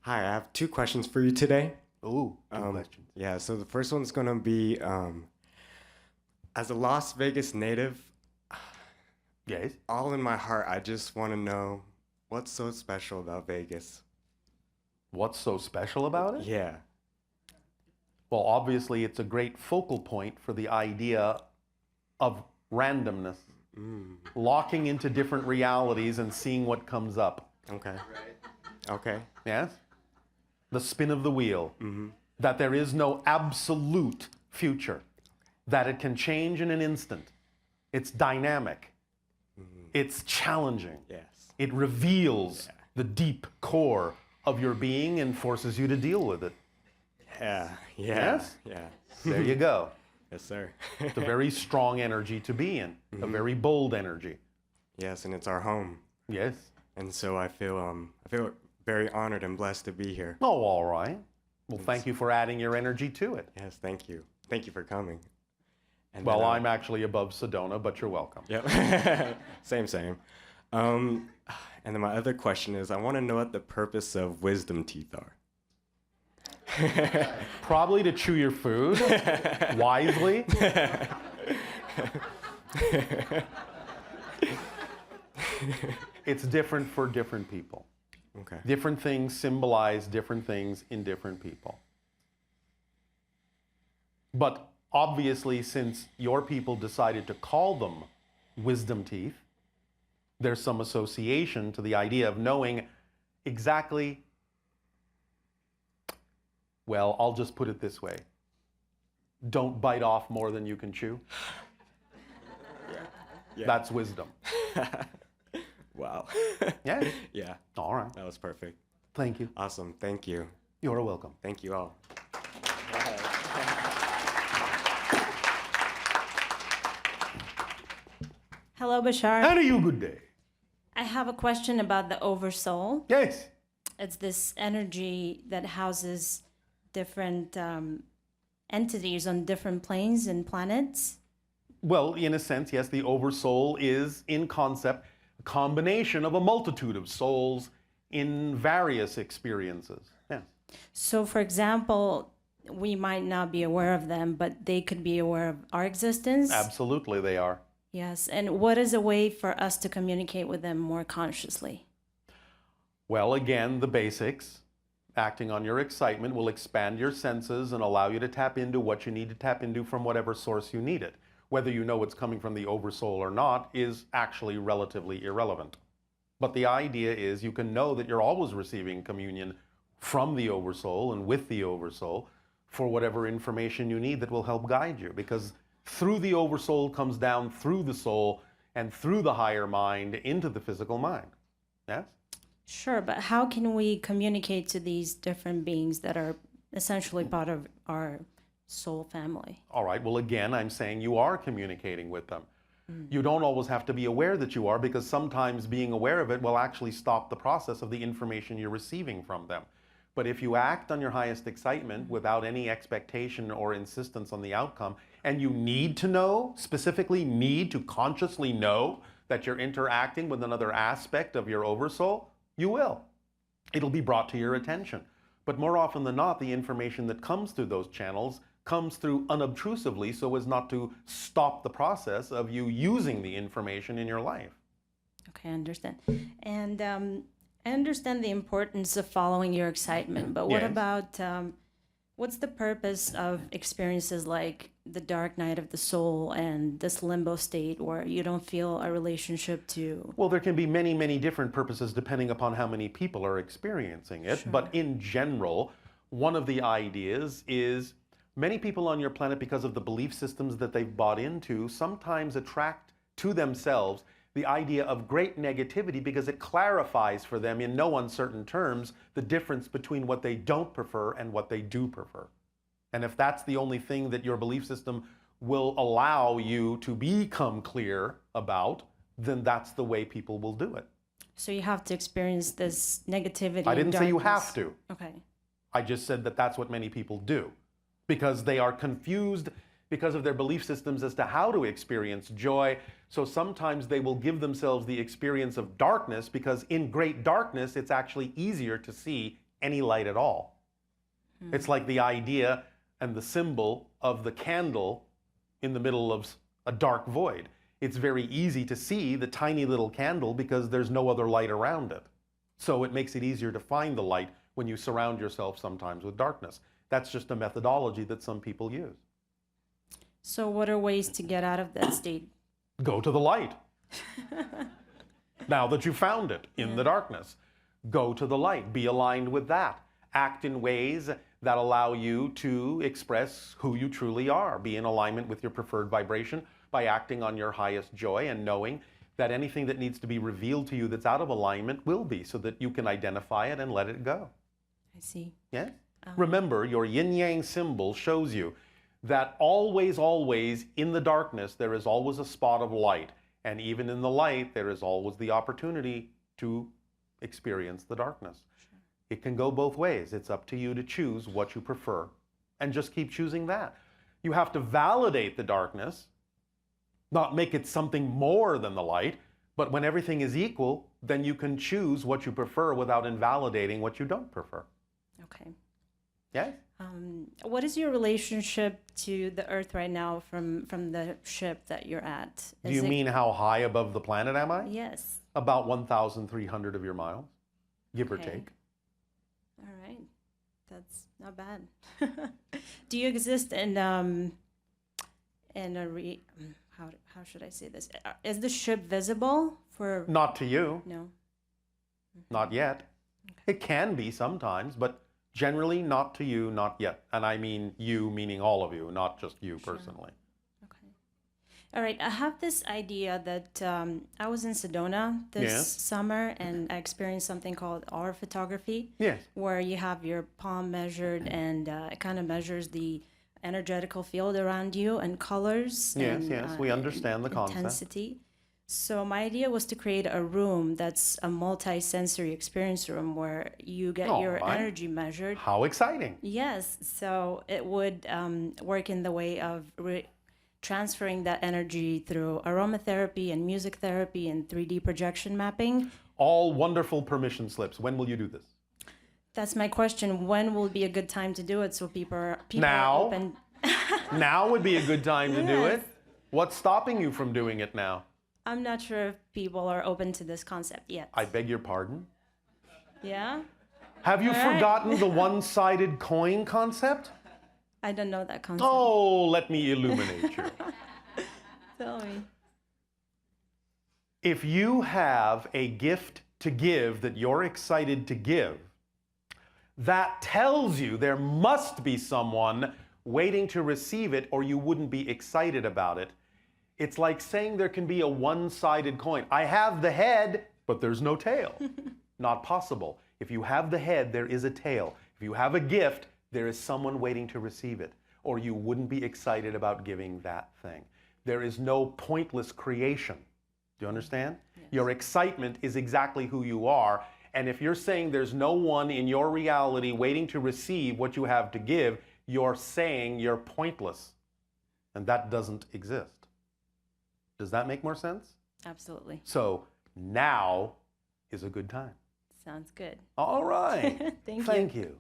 Hi, I have two questions for you today. Ooh, two questions. Yeah, so the first one's gonna be, as a Las Vegas native, Yes. all in my heart, I just want to know what's so special about Vegas. What's so special about it? Yeah. Well, obviously, it's a great focal point for the idea of randomness, locking into different realities and seeing what comes up. Okay. Okay. Yes? The spin of the wheel. That there is no absolute future, that it can change in an instant. It's dynamic. It's challenging. Yes. It reveals the deep core of your being and forces you to deal with it. Yeah. Yeah. Yes? Yeah. There you go. Yes, sir. It's a very strong energy to be in, a very bold energy. Yes, and it's our home, Yes. and so I feel very honored and blessed to be here. Oh, all right. Well, thank you for adding your energy to it. Yes, thank you. Thank you for coming. And Well, then, I'm actually above Sedona, but you're welcome. Yep. Same. And then my other question is, I want to know what the purpose of wisdom teeth are. Probably to chew your food wisely. It's different for different people. Okay. Different things symbolize different things in different people. But obviously, since your people decided to call them wisdom teeth, there's some association to the idea of knowing exactly, well, I'll just put it this way. Don't bite off more than you can chew. Yeah. That's wisdom. Wow. Yeah. Yeah. All right. That was perfect. Thank you. Awesome. Thank you. You're welcome. Thank you all. Hello, Bashar. And you good day. I have a question about the oversoul. Yes. It's this energy that houses different entities on different planes and planets. Well, in a sense, yes, the oversoul is, in concept, a combination of a multitude of souls in various experiences. Yes. So, for example, we might not be aware of them, but they could be aware of our existence. Absolutely, they are. Yes. And what is a way for us to communicate with them more consciously? Well, again, the basics. Acting on your excitement will expand your senses and allow you to tap into what you need to tap into from whatever source you need it. Whether you know it's coming from the oversoul or not is actually relatively irrelevant. But the idea is you can know that you're always receiving communion from the oversoul and with the oversoul for whatever information you need that will help guide you. Because through the oversoul comes down through the soul and through the higher mind into the physical mind. Yes? Sure, but how can we communicate to these different beings that are essentially part of our soul family? All right, well, again, I'm saying you are communicating with them. You don't always have to be aware that you are, because sometimes being aware of it will actually stop the process of the information you're receiving from them. But if you act on your highest excitement without any expectation or insistence on the outcome, and you need to know, specifically need to consciously know that you're interacting with another aspect of your oversoul, you will. It'll be brought to your attention. But more often than not, the information that comes through those channels comes through unobtrusively so as not to stop the process of you using the information in your life. Okay, I understand. And I understand the importance of following your excitement, but what Yes. about what's the purpose of experiences like the dark night of the soul and this limbo state where you don't feel a relationship to? Well, there can be many, many different purposes depending upon how many people are experiencing it. Sure. But in general, one of the ideas is many people on your planet, because of the belief systems that they've bought into, sometimes attract to themselves the idea of great negativity because it clarifies for them in no uncertain terms the difference between what they don't prefer and what they do prefer. And if that's the only thing that your belief system will allow you to become clear about, then that's the way people will do it. So you have to experience this negativity. I and didn't say you darkness. have to. Okay. I just said that that's what many people do because they are confused because of their belief systems as to how to experience joy. So sometimes they will give themselves the experience of darkness because in great darkness, it's actually easier to see any light at all. It's like the idea and the symbol of the candle in the middle of a dark void. It's very easy to see the tiny little candle because there's no other light around it. So it makes it easier to find the light when you surround yourself sometimes with darkness. That's just a methodology that some people use. So what are ways to get out of that state? Go to the light. Now that you found it in the darkness, go to the light. Be aligned with that. Act in ways that allow you to express who you truly are. Be in alignment with your preferred vibration by acting on your highest joy and knowing that anything that needs to be revealed to you that's out of alignment will be, so that you can identify it and let it go. I see. Yeah? Remember, your yin-yang symbol shows you that always, always in the darkness, there is always a spot of light. And even in the light, there is always the opportunity to experience the darkness. Sure. It can go both ways. It's up to you to choose what you prefer and just keep choosing that. You have to validate the darkness, not make it something more than the light, but when everything is equal, then you can choose what you prefer without invalidating what you don't prefer. Okay. Yes? What is your relationship to the Earth right now from the ship that you're at? Do you mean how high above the planet am I? Yes. About 1,300 of your miles, give or take. All right. That's not bad. Do you exist in how should I say this? Is the ship visible for? Not to you. No. Not yet. Okay. It can be sometimes, but generally not to you, not yet. And I mean you, meaning all of you, not just you personally. Okay. All right. I have this idea that I was in Sedona this summer, and I experienced something called aura photography. Yes. Where you have your palm measured, and it kind of measures the energetical field around you and colors. Yes, and, yes. We understand the concept. Intensity. So my idea was to create a room that's a multi-sensory experience room where you get your energy measured. How exciting. Yes. So it would work in the way of transferring that energy through aromatherapy and music therapy and 3D projection mapping. All wonderful permission slips. When will you do this? That's my question. When will be a good time to do it so people are open? Now would be a good time to do it. What's stopping you from doing it now? I'm not sure if people are open to this concept yet. I beg your pardon? Yeah? Have you forgotten the one-sided coin concept? I don't know that concept. Oh, let me illuminate you. Tell me. If you have a gift to give that you're excited to give, that tells you there must be someone waiting to receive it, or you wouldn't be excited about it. It's like saying there can be a one-sided coin. I have the head, but there's no tail. Not possible. If you have the head, there is a tail. If you have a gift, there is someone waiting to receive it, or you wouldn't be excited about giving that thing. There is no pointless creation. Do you understand? Yes. Your excitement is exactly who you are. And if you're saying there's no one in your reality waiting to receive what you have to give, you're saying you're pointless. And that doesn't exist. Does that make more sense? Absolutely. So now is a good time. Sounds good. All right. Thank you. Thank you.